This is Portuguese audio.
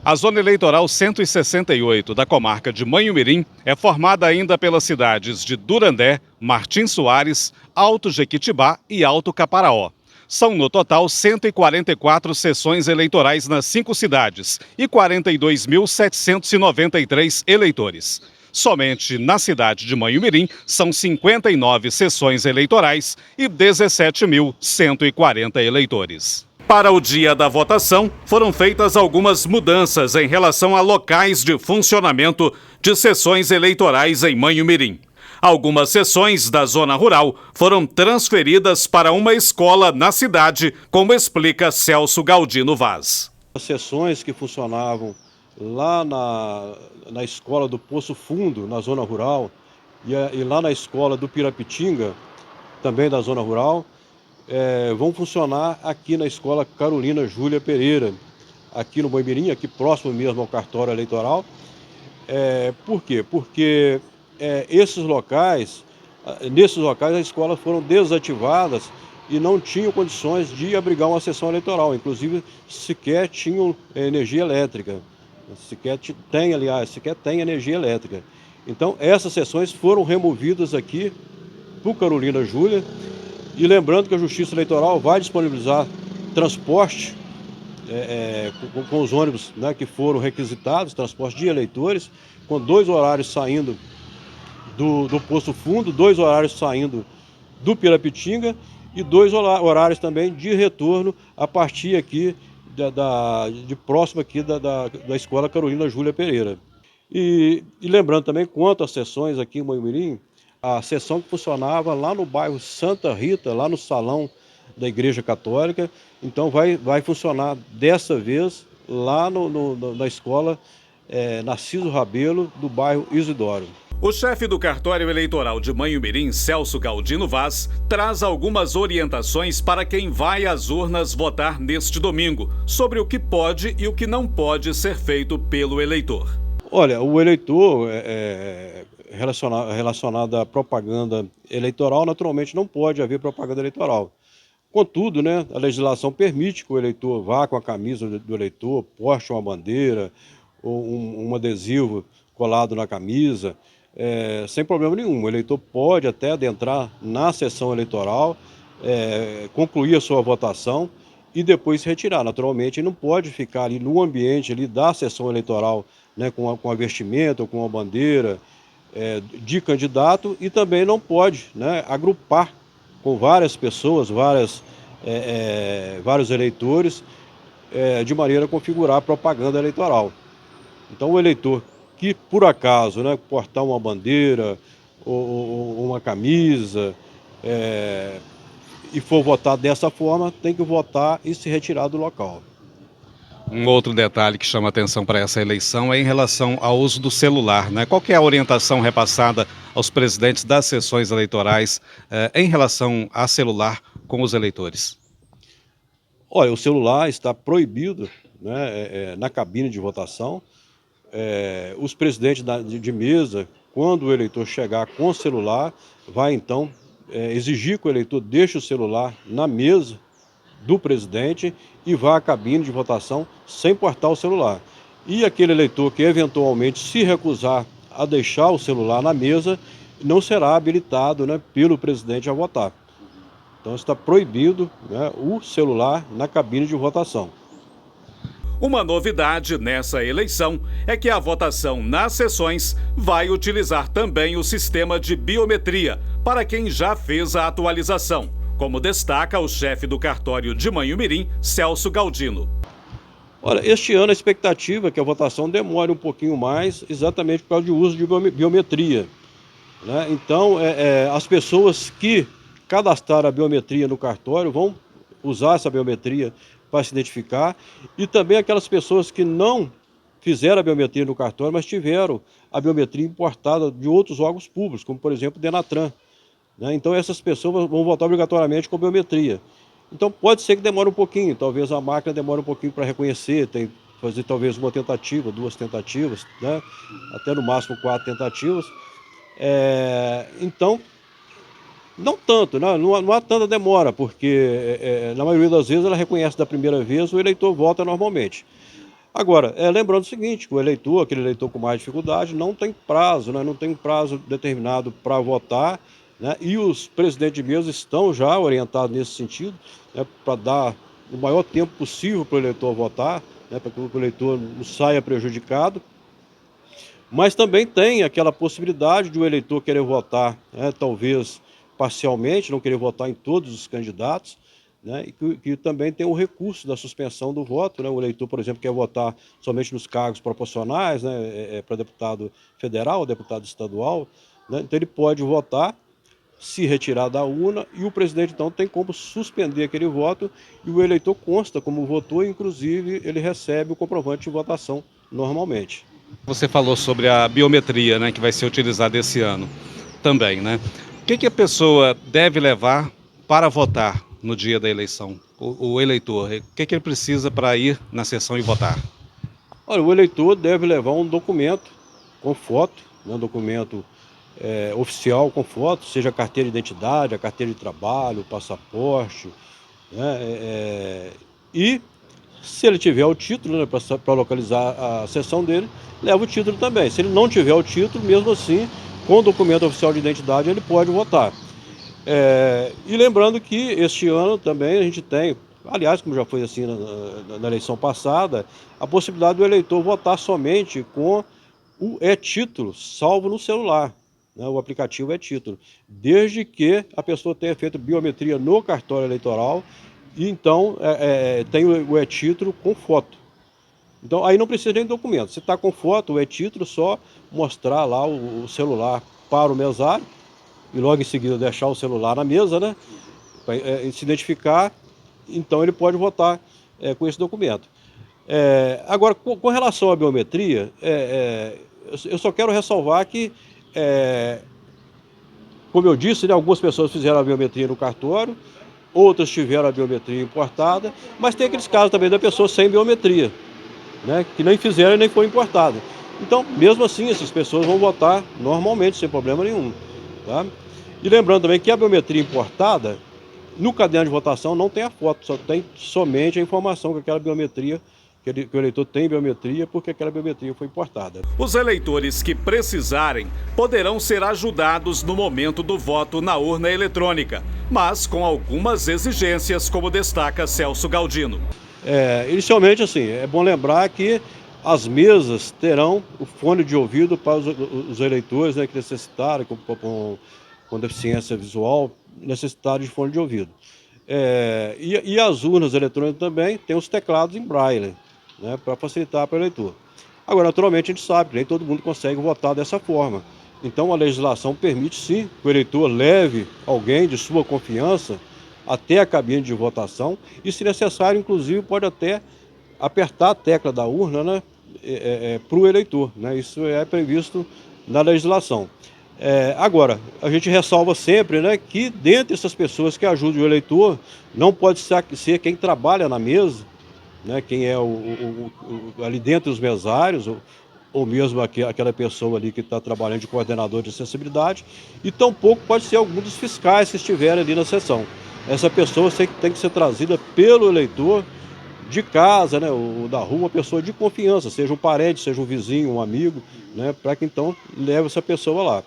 A Zona Eleitoral 168 da comarca de Manhumirim é formada ainda pelas cidades de Durandé, Martins Soares, Alto Jequitibá e Alto Caparaó. São, no total, 144 sessões eleitorais nas 5 cidades e 42.793 eleitores. Somente na cidade de Manhumirim são 59 sessões eleitorais e 17.140 eleitores. Para o dia da votação, foram feitas algumas mudanças em relação a locais de funcionamento de sessões eleitorais em Manhumirim. Algumas sessões da zona rural foram transferidas para uma escola na cidade, como explica Celso Galdino Vaz. As sessões que funcionavam lá na escola do Poço Fundo, na zona rural, e lá na escola do Pirapitinga, também da zona rural, vão funcionar aqui na escola Carolina Júlia Pereira, aqui no Manhumirim, aqui próximo mesmo ao cartório eleitoral. Por quê? Porque nesses locais as escolas foram desativadas e não tinham condições de abrigar uma sessão eleitoral, inclusive sequer tinham energia elétrica, sequer tem energia elétrica. Então essas sessões foram removidas aqui para o Carolina Júlia. E lembrando que a Justiça Eleitoral vai disponibilizar transporte com os ônibus, né, que foram requisitados, transporte de eleitores, com 2 horários saindo do Poço Fundo, 2 horários saindo do Pirapitinga e 2 horários também de retorno a partir aqui de próximo aqui da Escola Carolina Júlia Pereira. E lembrando também, quanto às sessões aqui em Manhumirim, a sessão que funcionava lá no bairro Santa Rita, lá no salão da Igreja Católica, então vai funcionar dessa vez lá na escola Narciso Rabelo, do bairro Isidoro. O chefe do cartório eleitoral de Manhumirim, Celso Galdino Vaz, traz algumas orientações para quem vai às urnas votar neste domingo, sobre o que pode e o que não pode ser feito pelo eleitor. Olha, o eleitor relacionado à propaganda eleitoral, naturalmente não pode haver propaganda eleitoral. Contudo, né, a legislação permite que o eleitor vá com a camisa do eleitor, poste uma bandeira ou um adesivo colado na camisa, sem problema nenhum. O eleitor pode até adentrar na sessão eleitoral, concluir a sua votação e depois se retirar. Naturalmente, ele não pode ficar ali no ambiente ali da sessão eleitoral, né, com a vestimenta ou com a bandeira de candidato, e também não pode, né, agrupar com várias pessoas, vários eleitores, de maneira a configurar propaganda eleitoral. Então o eleitor que por acaso, né, portar uma bandeira ou uma camisa e for votar dessa forma, tem que votar e se retirar do local. Um outro detalhe que chama atenção para essa eleição é em relação ao uso do celular, né? Qual que é a orientação repassada aos presidentes das sessões eleitorais em relação a celular com os eleitores? Olha, o celular está proibido, né, na cabine de votação. Os presidentes de mesa, quando o eleitor chegar com o celular, vai então exigir que o eleitor deixe o celular na mesa do presidente e vá à cabine de votação sem portar o celular. E aquele eleitor que eventualmente se recusar a deixar o celular na mesa, não será habilitado, né, pelo presidente a votar. Então está proibido, né, o celular na cabine de votação. Uma novidade nessa eleição é que a votação nas sessões vai utilizar também o sistema de biometria para quem já fez a atualização, como destaca o chefe do cartório de Manhumirim, Celso Galdino. Olha, este ano a expectativa é que a votação demore um pouquinho mais, exatamente por causa do uso de biometria, né? Então, as pessoas que cadastraram a biometria no cartório vão usar essa biometria para se identificar, e também aquelas pessoas que não fizeram a biometria no cartório, mas tiveram a biometria importada de outros órgãos públicos, como por exemplo o Denatran, né? Então essas pessoas vão votar obrigatoriamente com biometria. Então pode ser que demore um pouquinho, talvez a máquina demore um pouquinho para reconhecer, tem que fazer talvez uma tentativa, 2 tentativas, né? Até no máximo 4 tentativas. Então, não tanto, não há tanta demora, porque na maioria das vezes ela reconhece da primeira vez, o eleitor vota normalmente. Agora, lembrando o seguinte, que o eleitor, aquele eleitor com mais dificuldade, não tem prazo, né, não tem prazo determinado para votar, né, e os presidentes de mesa estão já orientados nesse sentido, né, para dar o maior tempo possível para o eleitor votar, né, para que o eleitor não saia prejudicado. Mas também tem aquela possibilidade de o eleitor querer votar, né, talvez parcialmente, não querer votar em todos os candidatos, né, e que também tem o recurso da suspensão do voto, né, o eleitor, por exemplo, quer votar somente nos cargos proporcionais, né, para deputado federal, deputado estadual, né, então ele pode votar, se retirar da urna, e o presidente então tem como suspender aquele voto, e o eleitor consta como votou, inclusive ele recebe o comprovante de votação normalmente. Você falou sobre a biometria, né, que vai ser utilizada esse ano também, né? O que a pessoa deve levar para votar no dia da eleição? O eleitor, o que ele precisa para ir na sessão e votar? Olha, o eleitor deve levar um documento com foto, né, um documento oficial com foto, seja a carteira de identidade, a carteira de trabalho, o passaporte, né, e se ele tiver o título, né, para localizar a sessão dele, leva o título também. Se ele não tiver o título, mesmo assim, com o documento oficial de identidade, ele pode votar. E lembrando que este ano também a gente tem, aliás, como já foi assim na eleição passada, a possibilidade do eleitor votar somente com o e-título salvo no celular, né, o aplicativo e-título, desde que a pessoa tenha feito biometria no cartório eleitoral e então tem o e-título com foto. Então aí não precisa nem de documento, se está com foto, o e-título, só mostrar lá o celular para o mesário e logo em seguida deixar o celular na mesa, né, para se identificar, então ele pode votar com esse documento. Agora, com relação à biometria, eu só quero ressalvar que, como eu disse, né, algumas pessoas fizeram a biometria no cartório, outras tiveram a biometria importada, mas tem aqueles casos também da pessoa sem biometria, né, que nem fizeram e nem foi importada. Então, mesmo assim, essas pessoas vão votar normalmente, sem problema nenhum. Tá? E lembrando também que a biometria importada, no caderno de votação não tem a foto, só tem somente a informação que aquela biometria, que o eleitor tem biometria, porque aquela biometria foi importada. Os eleitores que precisarem poderão ser ajudados no momento do voto na urna eletrônica, mas com algumas exigências, como destaca Celso Galdino. Inicialmente, assim, é bom lembrar que as mesas terão o fone de ouvido para os eleitores, né, que necessitarem, com deficiência visual, necessitarem de fone de ouvido. E as urnas eletrônicas também têm os teclados em braille, né, para facilitar para o eleitor. Agora, naturalmente, a gente sabe que nem todo mundo consegue votar dessa forma. Então, a legislação permite, sim, que o eleitor leve alguém de sua confiança até a cabine de votação e, se necessário, inclusive, pode até apertar a tecla da urna, né, para o eleitor, né? Isso é previsto na legislação. Agora, a gente ressalva sempre, né, que dentre essas pessoas que ajudam o eleitor, não pode ser quem trabalha na mesa, né, quem é ali dentro dos mesários, ou mesmo aquela pessoa ali que está trabalhando de coordenador de acessibilidade, e tampouco pode ser algum dos fiscais que estiverem ali na sessão. Essa pessoa tem que ser trazida pelo eleitor de casa, né, ou da rua, uma pessoa de confiança, seja um parente, seja um vizinho, um amigo, né, para que então leve essa pessoa lá.